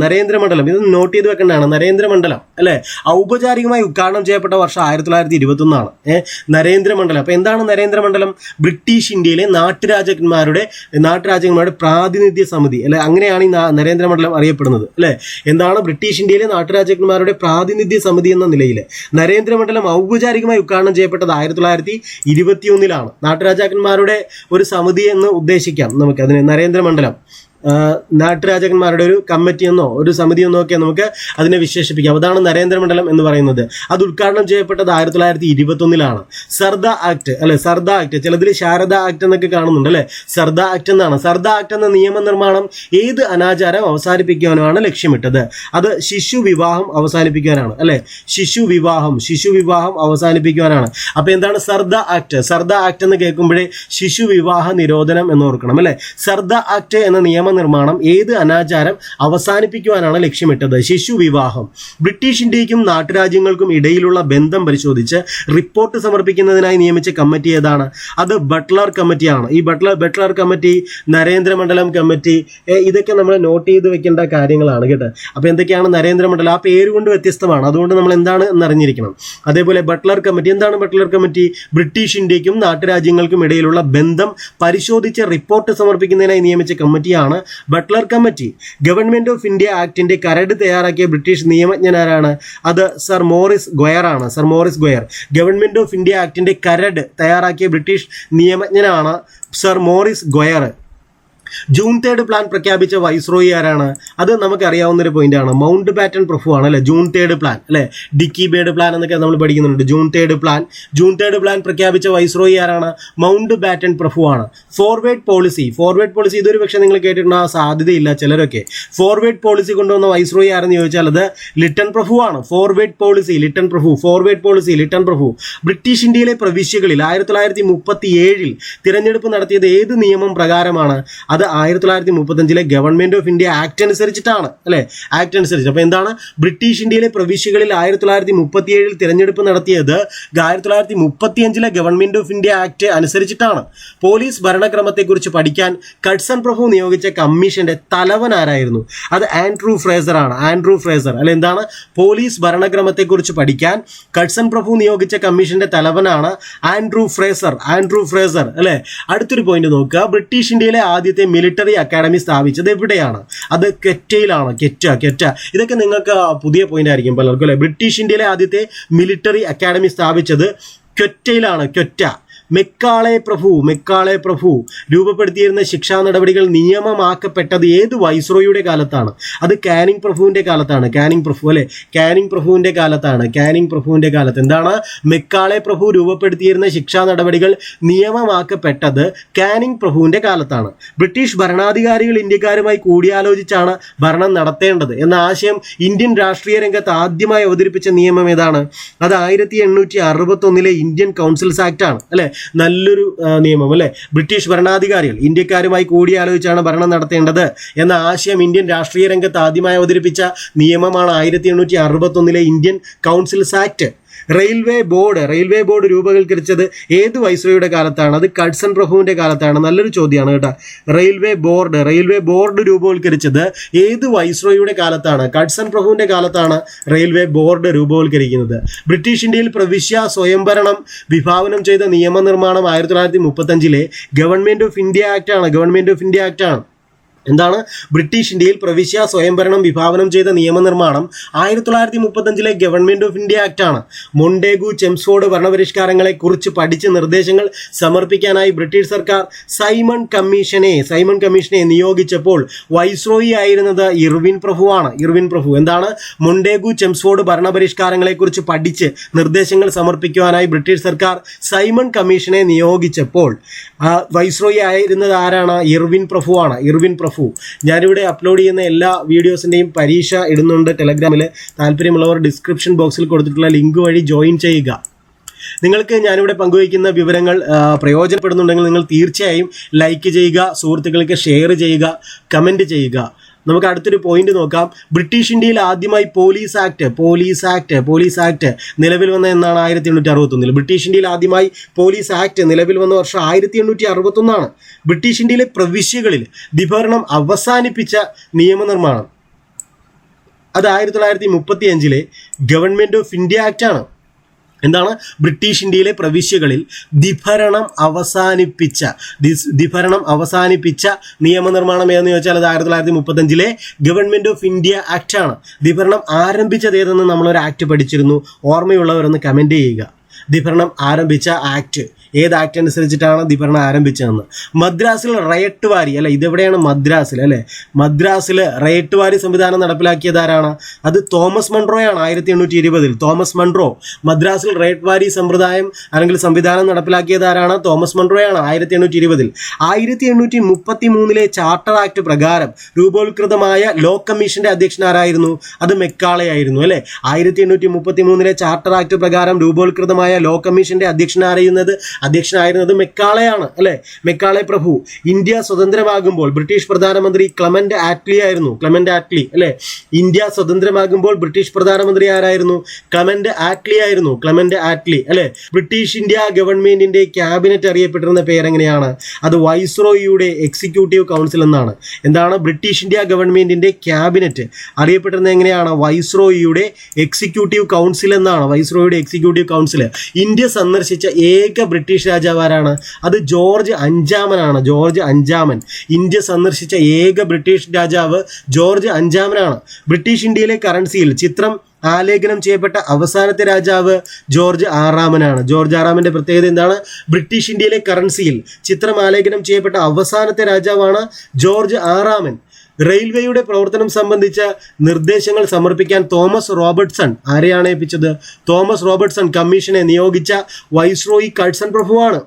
ഇത് നോട്ട് ചെയ്ത് വെക്കേണ്ടതാണ്. നരേന്ദ്രമണ്ഡലം അല്ലെ ഔപചാരികമായി ഉദ്ഘാടനം ചെയ്യപ്പെട്ട വർഷം 1921 നരേന്ദ്രമണ്ഡലം. അപ്പൊ എന്താണ് നരേന്ദ്രമണ്ഡലം? ബ്രിട്ടീഷ് ഇന്ത്യയിലെ നാട്ടുരാജാക്കന്മാരുടെ പ്രാതിനിധ്യ സമിതി അല്ലെ, അങ്ങനെയാണ് ഈ നരേന്ദ്രമണ്ഡലം അറിയപ്പെടുന്നത് അല്ലെ. എന്താണ്? ബ്രിട്ടീഷ് ഇന്ത്യയിലെ നാട്ടുരാജാക്കന്മാരുടെ പ്രാതിനിധ്യ സമിതി എന്ന നിലയിൽ നരേന്ദ്രമണ്ഡലം ഔപചാരികമായി ഉദ്ഘാടനം ചെയ്യപ്പെട്ടത് 1921 നാട്ടുരാജാക്കന്മാരുടെ ഒരു സമിതി എന്ന് ഉദ്ദേശിക്കാം നമുക്ക് അതിനെ. നരേന്ദ്രമണ്ഡലം നാട്ടുരാജാക്കന്മാരുടെ ഒരു കമ്മിറ്റി എന്നോ ഒരു സമിതി എന്നോ ഒക്കെ നമുക്ക് അതിനെ വിശേഷിപ്പിക്കാം. അതാണ് നരേന്ദ്രമണ്ഡലം എന്ന് പറയുന്നത്. അത് ഉദ്ഘാടനം ചെയ്യപ്പെട്ടത് 1921 സർദ ആക്ട് അല്ലെ, സർദ ആക്ട്, ചിലതിൽ ശാരദ ആക്ട് എന്നൊക്കെ കാണുന്നുണ്ട് അല്ലെ. സർദ ആക്ട് എന്നാണ്. സർദ ആക്ട് എന്ന നിയമനിർമ്മാണം ഏത് അനാചാരം അവസാനിപ്പിക്കാനാണ് ലക്ഷ്യമിട്ടത്? അത് ശിശു വിവാഹം അവസാനിപ്പിക്കാനാണ് അല്ലെ. ശിശു വിവാഹം അവസാനിപ്പിക്കാനാണ്. അപ്പൊ എന്താണ് സർദ ആക്ട്? സർദ ആക്ട് എന്ന് കേൾക്കുമ്പോഴേ ശിശു വിവാഹ നിരോധനം എന്ന് ഓർക്കണം അല്ലെ. സർദ ആക്ട് എന്ന നിയമനിർമ്മാണം ഏത് അനാചാരം അവസാനിപ്പിക്കുവാനാണ് ലക്ഷ്യമിട്ടത്? ശിശു വിവാഹം. ബ്രിട്ടീഷ് ഇന്ത്യക്കും നാട്ടുരാജ്യങ്ങൾക്കും ഇടയിലുള്ള ബന്ധം പരിശോധിച്ച് റിപ്പോർട്ട് സമർപ്പിക്കുന്നതിനായി നിയമിച്ച കമ്മിറ്റി ഏതാണ്? അത് ബട്ട്ലർ കമ്മിറ്റിയാണ്. ഈ ബട്ട്ലർ കമ്മിറ്റി, നരേന്ദ്രമണ്ഡലം കമ്മിറ്റി, ഇതൊക്കെ നമ്മൾ നോട്ട് ചെയ്ത് വെക്കേണ്ട കാര്യങ്ങളാണ് കേട്ടോ. അപ്പോൾ എന്തൊക്കെയാണ് നരേന്ദ്രമണ്ഡലം? ആ പേര് കൊണ്ട് വ്യത്യസ്തമാണ്, അതുകൊണ്ട് നമ്മൾ എന്താണ് എന്നറിഞ്ഞിരിക്കണം. അതേപോലെ ബട്ട്ലർ കമ്മിറ്റി, എന്താണ് ബട്ട്ലർ കമ്മിറ്റി? ബ്രിട്ടീഷ് ഇന്ത്യക്കും നാട്ടുരാജ്യങ്ങൾക്കും ഇടയിലുള്ള ബന്ധം പരിശോധിച്ച് റിപ്പോർട്ട് സമർപ്പിക്കുന്നതിനായി നിയമിച്ച കമ്മിറ്റിയാണ് Butler committee. Government of India ആക്ടിന്റെ കരട് തയ്യാറാക്കിയ ബ്രിട്ടീഷ് നിയമജ്ഞനാരാണ്? അത് സർ മോറിസ് ഗൊയർ ആണ്. Sir Maurice Gwyer. Government of India ആക്ടിന്റെ കരട് തയ്യാറാക്കിയ ബ്രിട്ടീഷ് നിയമജ്ഞനാണ് sir Maurice Gwyer. June 3 plan പ്രഖ്യാപിച്ച വൈസ്രോയി ആരാണ്? അത് നമുക്കറിയാവുന്ന ഒരു പോയിന്റ് ആണ്. മൗണ്ട് ബാറ്റൺ പ്രഭു ആണ് അല്ലെ. ജൂൺ 3 പ്ലാൻ അല്ലെ, ഡിക്കി ബേർഡ് പ്ലാൻ എന്നൊക്കെ നമ്മൾ പഠിക്കുന്നുണ്ട്. ജൂൺ 3 പ്ലാൻ പ്രഖ്യാപിച്ച വൈസ്രോയി ആരാണ്? മൗണ്ട് ബാറ്റൺ പ്രഭു ആണ്. ഫോർവേഡ് പോളിസി ഇതൊരു പക്ഷേ നിങ്ങൾ കേട്ടിട്ടുണ്ടാകാൻ സാധ്യതയില്ല ചിലരൊക്കെ. ഫോർവേഡ് പോളിസി കൊണ്ടുവന്ന വൈസ്രോയി ആരെന്ന് ചോദിച്ചാൽ അത് ലിട്ടൺ പ്രഭു ആണ്. ഫോർവേഡ് പോളിസി ലിട്ടൺ പ്രഭു. ബ്രിട്ടീഷ് ഇന്ത്യയിലെ പ്രവിശ്യകളിൽ 1937 തിരഞ്ഞെടുപ്പ് നടത്തിയത് ഏത് നിയമം പ്രകാരമാണ്? അത് 1935 ഗവൺമെന്റ് ഓഫ് ഇന്ത്യ ആക്ട് അനുസരിച്ചിട്ടാണ് അല്ലെ. ആക്ട് അനുസരിച്ച്. അപ്പൊ എന്താണ്? ബ്രിട്ടീഷ് ഇന്ത്യയിലെ പ്രവിശ്യകളിൽ 1937 തിരഞ്ഞെടുപ്പ് നടത്തിയത് 1935 ഗവൺമെന്റ് ഓഫ് ഇന്ത്യ ആക്ട് അനുസരിച്ചിട്ടാണ്. പോലീസ് ഭരണക്രമത്തെക്കുറിച്ച് പഠിക്കാൻ കഡ്സൺ പ്രഭു നിയോഗിച്ച കമ്മീഷന്റെ തലവൻ ആരായിരുന്നു? അത് ആൻഡ്രൂ ഫ്രേസർ ആണ്. അല്ലെ. എന്താണ്? പോലീസ് ഭരണക്രമത്തെക്കുറിച്ച് പഠിക്കാൻ കഡ്സൺ പ്രഭു നിയോഗിച്ച കമ്മീഷന്റെ തലവനാണ് ആൻഡ്രൂ ഫ്രേസർ അല്ലെ. അടുത്തൊരു പോയിന്റ് നോക്കുക. ബ്രിട്ടീഷ് ഇന്ത്യയിലെ ആദ്യത്തെ മിലിറ്ററി അക്കാഡമി സ്ഥാപിച്ചത് എവിടെയാണ്? അത് കെറ്റയിലാണ്. കെറ്റ. ഇതൊക്കെ നിങ്ങൾക്ക് പുതിയ പോയിന്റ് ആയിരിക്കും പലർക്കും അല്ലെ. ബ്രിട്ടീഷ് ഇന്ത്യയിലെ ആദ്യത്തെ മിലിറ്ററി അക്കാഡമി സ്ഥാപിച്ചത് ക്വറ്റയിലാണ്. മെക്കാളെ പ്രഭു രൂപപ്പെടുത്തിയിരുന്ന ശിക്ഷാ നടപടികൾ നിയമമാക്കപ്പെട്ടത് ഏത് വൈസ്രോയിയുടെ കാലത്താണ്? അത് കാനിങ് പ്രഭുവിന്റെ കാലത്താണ്. കാനിങ് പ്രഭുവിന്റെ കാലത്ത്. എന്താണ്? മെക്കാളെ പ്രഭു രൂപപ്പെടുത്തിയിരുന്ന ശിക്ഷാ നടപടികൾ നിയമമാക്കപ്പെട്ടത് കാനിങ് പ്രഭുവിന്റെ കാലത്താണ്. ബ്രിട്ടീഷ് ഭരണാധികാരികൾ ഇന്ത്യക്കാരുമായി കൂടിയാലോചിച്ചാണ് ഭരണം നടത്തേണ്ടത് എന്ന ആശയം ഇന്ത്യൻ രാഷ്ട്രീയ രംഗത്ത് ആദ്യമായി അവതരിപ്പിച്ച നിയമം ഏതാണ്? അത് 1861 ഇന്ത്യൻ കൗൺസിൽസ് ആക്ട് ആണ് അല്ലെ. നല്ലൊരു നിയമം അല്ലെ. ബ്രിട്ടീഷ് ഭരണാധികാരികൾ ഇന്ത്യക്കാരുമായി കൂടിയാലോചിച്ചാണ് ഭരണം നടത്തേണ്ടത് എന്ന ആശയം ഇന്ത്യൻ രാഷ്ട്രീയ രംഗത്ത് ആദ്യമായി അവതരിപ്പിച്ച നിയമമാണ് 1861 Indian councils act. Railway board രൂപവൽക്കരിച്ചത് ഏത് വൈസ്രോയിയുടെ കാലത്താണ്? അത് കഡ്സൺ പ്രഭുവിന്റെ കാലത്താണ്. നല്ലൊരു ചോദ്യമാണ് കേട്ടോ. റെയിൽവേ ബോർഡ് രൂപവൽക്കരിച്ചത് ഏത് വൈസ്രോയിയുടെ കാലത്താണ്? കഡ്സൺ പ്രഭുവിന്റെ കാലത്താണ് റെയിൽവേ ബോർഡ് രൂപവൽക്കരിക്കുന്നത്. ബ്രിട്ടീഷ് ഇന്ത്യയിൽ പ്രവിശ്യ സ്വയംഭരണം വിഭാവനം ചെയ്ത നിയമനിർമ്മാണം 1935 ഗവൺമെന്റ് ഓഫ് ഇന്ത്യ ആക്ട് ആണ്. എന്താണ്? ബ്രിട്ടീഷ് ഇന്ത്യയിൽ പ്രവിശ്യ സ്വയംഭരണം വിഭാവനം ചെയ്ത നിയമനിർമ്മാണം 1935 ഗവൺമെന്റ് ഓഫ് ഇന്ത്യ ആക്ട് ആണ്. മൊണ്ടേഗു ചെംസ്ഫോർഡ് ഭരണപരിഷ്കാരങ്ങളെ കുറിച്ച് പഠിച്ച് നിർദ്ദേശങ്ങൾ സമർപ്പിക്കാനായി ബ്രിട്ടീഷ് സർക്കാർ സൈമൺ കമ്മീഷനെ നിയോഗിച്ചപ്പോൾ വൈസ്രോയി ആയിരുന്നത് ഇർവിൻ പ്രഭുവാണ്. ഇർവിൻ പ്രഭു എന്താണ്? മൊണ്ടേഗു ചെംസ്ഫോർഡ് ഭരണപരിഷ്കാരങ്ങളെ കുറിച്ച് പഠിച്ച് നിർദ്ദേശങ്ങൾ സമർപ്പിക്കുവാനായി ബ്രിട്ടീഷ് സർക്കാർ സൈമൺ കമ്മീഷനെ നിയോഗിച്ചപ്പോൾ വൈസ്രോയി ആയിരുന്നത് ആരാണ്? ഇർവിൻ പ്രഭുവാണ്. ഇർവിൻ പ്രഭു. ഞാനിവിടെ അപ്ലോഡ് ചെയ്യുന്ന എല്ലാ വീഡിയോസിൻ്റെയും പരീക്ഷ ഇടുന്നുണ്ട് ടെലഗ്രാമിൽ. താല്പര്യമുള്ളവർ ഡിസ്ക്രിപ്ഷൻ ബോക്സിൽ കൊടുത്തിട്ടുള്ള ലിങ്ക് വഴി ജോയിൻ ചെയ്യുക. നിങ്ങൾക്ക് ഞാനിവിടെ പങ്കുവയ്ക്കുന്ന വിവരങ്ങൾ പ്രയോജനപ്പെടുന്നുണ്ടെങ്കിൽ നിങ്ങൾ തീർച്ചയായും ലൈക്ക് ചെയ്യുക, സുഹൃത്തുക്കൾക്ക് ഷെയർ ചെയ്യുക, കമൻറ്റ് ചെയ്യുക. നമുക്ക് അടുത്തൊരു പോയിന്റ് നോക്കാം. ബ്രിട്ടീഷ് ഇന്ത്യയിൽ ആദ്യമായി പോലീസ് ആക്ട് നിലവിൽ വന്ന എന്നാണ്? 1861. ബ്രിട്ടീഷ് ഇന്ത്യയിൽ ആദ്യമായി പോലീസ് ആക്ട് നിലവിൽ വന്ന വർഷം 1861. ബ്രിട്ടീഷ് ഇന്ത്യയിലെ പ്രവിശ്യകളിൽ ദ്വിഭരണം അവസാനിപ്പിച്ച നിയമനിർമ്മാണം അത് 1935 ഗവൺമെന്റ് ഓഫ് ഇന്ത്യ ആക്ട് ആണ്. എന്താണ്? ബ്രിട്ടീഷ് ഇന്ത്യയിലെ പ്രവിശ്യകളിൽ ദ്വിഭരണം അവസാനിപ്പിച്ച നിയമനിർമ്മാണം ഏതെന്ന് ചോദിച്ചാൽ അത് 1935 ഗവൺമെന്റ് ഓഫ് ഇന്ത്യ ആക്ട് ആണ്. ദ്വിഭരണം ആരംഭിച്ചത് ഏതെന്ന് നമ്മളൊരു ആക്ട് പഠിച്ചിരുന്നു. ഓർമ്മയുള്ളവരൊന്ന് കമന്റ് ചെയ്യുക. ദ്വിഭരണം ആരംഭിച്ച ആക്ട് ഏത് ആക്ട് അനുസരിച്ചിട്ടാണ് ദ്വിഭരണം ആരംഭിച്ചതെന്ന്? മദ്രാസിൽ റയട്ട് വാരി അല്ലെ, ഇതെവിടെയാണ്? മദ്രാസിൽ അല്ലെ. മദ്രാസിൽ റയട്ട് വാരി സംവിധാനം നടപ്പിലാക്കിയത് ആരാണ്? അത് തോമസ് മൺട്രോയാണ്. 1820 തോമസ് മൺട്രോ മദ്രാസിൽ റയട്ട് വാരി സമ്പ്രദായം അല്ലെങ്കിൽ സംവിധാനം നടപ്പിലാക്കിയത് ആരാണ്? തോമസ് മൺട്രോയാണ്. 1820 1833 ചാർട്ടർ ആക്ട് പ്രകാരം രൂപവത്കൃതമായ ലോ കമ്മീഷന്റെ അധ്യക്ഷൻ ആരായിരുന്നു? അത് മെക്കാളെ ആയിരുന്നു അല്ലെ. 1833 ചാർട്ടർ ആക്ട് പ്രകാരം രൂപവത്കൃതമായ ലോ കമ്മീഷന്റെ അധ്യക്ഷനായിരുന്നത് മെക്കാളെയാണ് അല്ലെ. മെക്കാളെ പ്രഭു. ഇന്ത്യ സ്വതന്ത്രമാകുമ്പോൾ ബ്രിട്ടീഷ് പ്രധാനമന്ത്രി ക്ലെമന്റ് ആറ്റ്ലി ആയിരുന്നു. ക്ലെമന്റ് ആറ്റ്ലി അല്ലെ. ഇന്ത്യ സ്വതന്ത്രമാകുമ്പോൾ ബ്രിട്ടീഷ് പ്രധാനമന്ത്രി ആരായിരുന്നു? ക്ലെമന്റ് ആറ്റ്ലി ആയിരുന്നു. ക്ലെമന്റ് ആറ്റ്ലി അല്ലെ. ബ്രിട്ടീഷ് ഇന്ത്യ ഗവൺമെന്റിന്റെ ക്യാബിനറ്റ് അറിയപ്പെട്ടിരുന്ന പേരെങ്ങനെയാണ്? അത് വൈസ്രോയിയുടെ എക്സിക്യൂട്ടീവ് കൗൺസിൽ എന്നാണ്. എന്താണ്? ബ്രിട്ടീഷ് ഇന്ത്യ ഗവൺമെന്റിന്റെ ക്യാബിനറ്റ് അറിയപ്പെട്ടിരുന്നത് എങ്ങനെയാണ്? വൈസ്രോയിയുടെ എക്സിക്യൂട്ടീവ് കൗൺസിൽ എന്നാണ്. വൈസ്രോയിയുടെ എക്സിക്യൂട്ടീവ് കൗൺസിൽ. ഇന്ത്യ സന്ദർശിച്ച ഏക ബ്രിട്ടീഷ് രാജാവ് ആരാണ്? അത് ജോർജ് അഞ്ചാമനാണ്. ജോർജ് അഞ്ചാമൻ. ഇന്ത്യ സന്ദർശിച്ച ഏക ബ്രിട്ടീഷ് രാജാവ് ജോർജ് അഞ്ചാമനാണ്. ബ്രിട്ടീഷ് ഇന്ത്യയിലെ കറൻസിയിൽ ചിത്രം ആലേഖനം ചെയ്യപ്പെട്ട അവസാനത്തെ രാജാവ് ജോർജ് ആറാമനാണ്. ജോർജ് ആറാമന്റെ പ്രത്യേകത എന്താണ്? ബ്രിട്ടീഷ് ഇന്ത്യയിലെ കറൻസിയിൽ ചിത്രം ആലേഖനം ചെയ്യപ്പെട്ട അവസാനത്തെ രാജാവാണ് ജോർജ് ആറാമൻ. റെയിൽവേയുടെ പ്രവർത്തനം സംബന്ധിച്ച നിർദ്ദേശങ്ങൾ സമർപ്പിക്കാൻ തോമസ് റോബർട്ട്സൺ ആരെയാണ് ഏൽപ്പിച്ചത്? തോമസ് റോബർട്ട്സൺ കമ്മീഷനെ നിയോഗിച്ച വൈസ്രോയി കഴ്സൺ പ്രഭുവാണ്.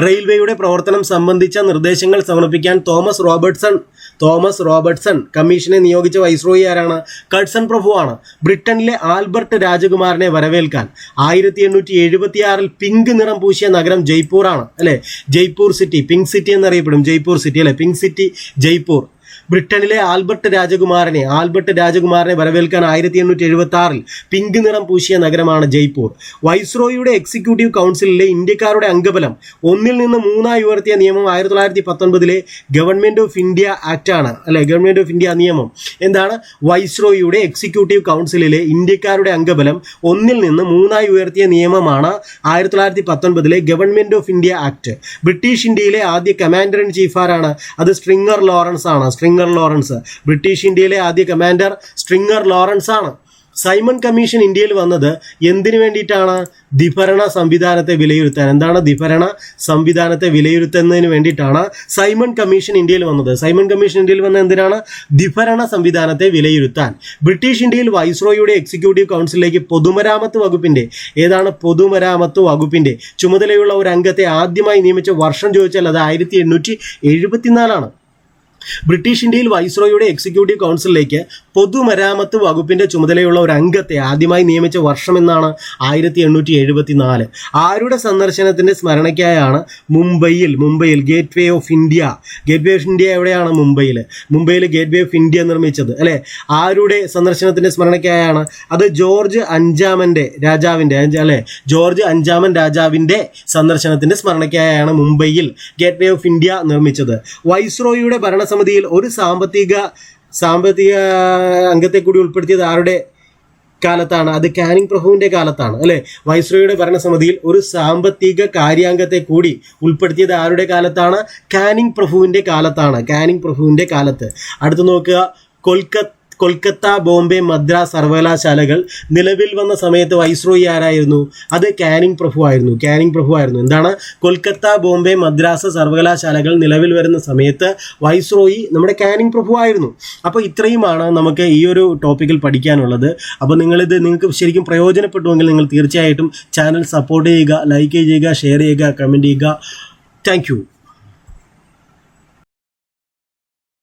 റെയിൽവേയുടെ പ്രവർത്തനം സംബന്ധിച്ച നിർദ്ദേശങ്ങൾ സമർപ്പിക്കാൻ തോമസ് റോബർട്ട്സൺ കമ്മീഷനെ നിയോഗിച്ച വൈസ്രോയി ആരാണ്? കഴ്സൺ പ്രഭുവാണ്. ബ്രിട്ടനിലെ ആൽബർട്ട് രാജകുമാരനെ വരവേൽക്കാൻ 1876 പിങ്ക് നിറം പൂശിയ നഗരം ജയ്പൂർ ആണ് അല്ലെ. ജയ്പൂർ സിറ്റി, പിങ്ക് സിറ്റി എന്നറിയപ്പെടും. ജയ്പൂർ സിറ്റി അല്ലെ. Pink city Jaipur. ബ്രിട്ടനിലെ ആൽബർട്ട് രാജകുമാരനെ വരവേൽക്കാൻ 1876 പിങ്ക് നിറം പൂശിയ നഗരമാണ് ജയ്പൂർ. വൈസ്രോയിയുടെ എക്സിക്യൂട്ടീവ് കൗൺസിലിലെ ഇന്ത്യക്കാരുടെ അംഗബലം 1 നിന്ന് 3 ഉയർത്തിയ നിയമം 1919 ഗവൺമെന്റ് ഓഫ് ഇന്ത്യ ആക്ട് ആണ് അല്ലെ. ഗവൺമെന്റ് ഓഫ് ഇന്ത്യ നിയമം എന്താണ്? വൈസ്രോയിയുടെ എക്സിക്യൂട്ടീവ് കൗൺസിലിലെ ഇന്ത്യക്കാരുടെ അംഗബലം 1 നിന്ന് 3 ഉയർത്തിയ നിയമമാണ് 1919 government of India act. British ഇന്ത്യയിലെ ആദ്യ കമാൻഡർ ഇൻ ചീഫ് ആരാണ്? അത് സ്ട്രിംഗർ ലോറൻസ് ആണ്. ബ്രിട്ടീഷ് ഇന്ത്യയിലെ ആദ്യ കമാൻഡർ സ്ട്രിംഗർ ലോറൻസ് ആണ്. സൈമൺ കമ്മീഷൻ ഇന്ത്യയിൽ വന്നത് എന്തിനു വേണ്ടിയിട്ടാണ്? ദ്വിഭരണ സംവിധാനത്തെ വിലയിരുത്താൻ. എന്താണ്? ദ്വിഭരണ സംവിധാനത്തെ വിലയിരുത്തുന്നതിന് വേണ്ടിയിട്ടാണ് സൈമൺ കമ്മീഷൻ ഇന്ത്യയിൽ വന്നത്. സൈമൺ കമ്മീഷൻ ഇന്ത്യയിൽ വന്നത് എന്തിനാണ്? ദ്വിഭരണ സംവിധാനത്തെ വിലയിരുത്താൻ. ബ്രിട്ടീഷ് ഇന്ത്യയിൽ വൈസ്രോയിയുടെ എക്സിക്യൂട്ടീവ് കൗൺസിലിലേക്ക് പൊതുമരാമത്ത് വകുപ്പിന്റെ ചുമതലയുള്ള ഒരു അംഗത്തെ ആദ്യമായി നിയമിച്ച വർഷം ചോദിച്ചാൽ അത് 1874 ബ്രിട്ടീഷ് ഇന്ത്യയിൽ വൈസ്രോയിയുടെ എക്സിക്യൂട്ടീവ് കൗൺസിലിലേക്ക് പൊതുമരാമത്ത് വകുപ്പിന്റെ ചുമതലയുള്ള ഒരു അംഗത്തെ ആദ്യമായി നിയമിച്ച വർഷം എന്നാണ് 1874. ആരുടെ സന്ദർശനത്തിന്റെ സ്മരണയ്ക്കായാണ് മുംബൈയിൽ ഗേറ്റ് വേ ഓഫ് ഇന്ത്യ എവിടെയാണ്? മുംബൈയിൽ ഗേറ്റ് വേ ഓഫ് ഇന്ത്യ നിർമ്മിച്ചത് അല്ലെ. ആരുടെ സന്ദർശനത്തിന്റെ സ്മരണയ്ക്കായാണ്? അത് ജോർജ് അഞ്ചാമൻ രാജാവിന്റെ സന്ദർശനത്തിന്റെ സ്മരണയ്ക്കായാണ് മുംബൈയിൽ ഗേറ്റ് വേ ഓഫ് ഇന്ത്യ നിർമ്മിച്ചത്. വൈസ്രോയിയുടെ ഭരണസമിതിയിൽ ഒരു സാമ്പത്തിക അംഗത്തെ കൂടി ഉൾപ്പെടുത്തിയത് കാലത്താണ്? അത് കാനിങ് പ്രഭുവിൻ്റെ കാലത്താണ് അല്ലേ. വൈസ്രോയുടെ ഭരണസമിതിയിൽ ഒരു സാമ്പത്തിക കാര്യാംഗത്തെ കൂടി ഉൾപ്പെടുത്തിയത് ആരുടെ കാലത്താണ്? കാനിങ് പ്രഭുവിൻ്റെ കാലത്താണ്. കാനിങ് പ്രഭുവിൻ്റെ കാലത്ത്. അടുത്ത് നോക്കുക, കൊൽക്കത്ത, ബോംബെ, മദ്രാസ് സർവകലാശാലകൾ നിലവിൽ വന്ന സമയത്ത് വൈസ്രോയി ആരായിരുന്നു? അത് കാനിങ് പ്രഭു ആയിരുന്നു. കാനിങ് പ്രഭു ആയിരുന്നു. എന്താണ്? കൊൽക്കത്ത, ബോംബെ, മദ്രാസ് സർവകലാശാലകൾ നിലവിൽ വരുന്ന സമയത്ത് വൈസ്രോയി നമ്മുടെ കാനിങ് പ്രഭു ആയിരുന്നു. അപ്പോൾ ഇത്രയുമാണ് നമുക്ക് ഈ ഒരു ടോപ്പിക്കിൽ പഠിക്കാനുള്ളത്. അപ്പോൾ നിങ്ങൾക്ക് ശരിക്കും പ്രയോജനപ്പെട്ടുവെങ്കിൽ നിങ്ങൾ തീർച്ചയായിട്ടും ചാനൽ സപ്പോർട്ട് ചെയ്യുക, ലൈക്ക് ചെയ്യുക, ഷെയർ ചെയ്യുക, കമൻറ്റ് ചെയ്യുക. താങ്ക്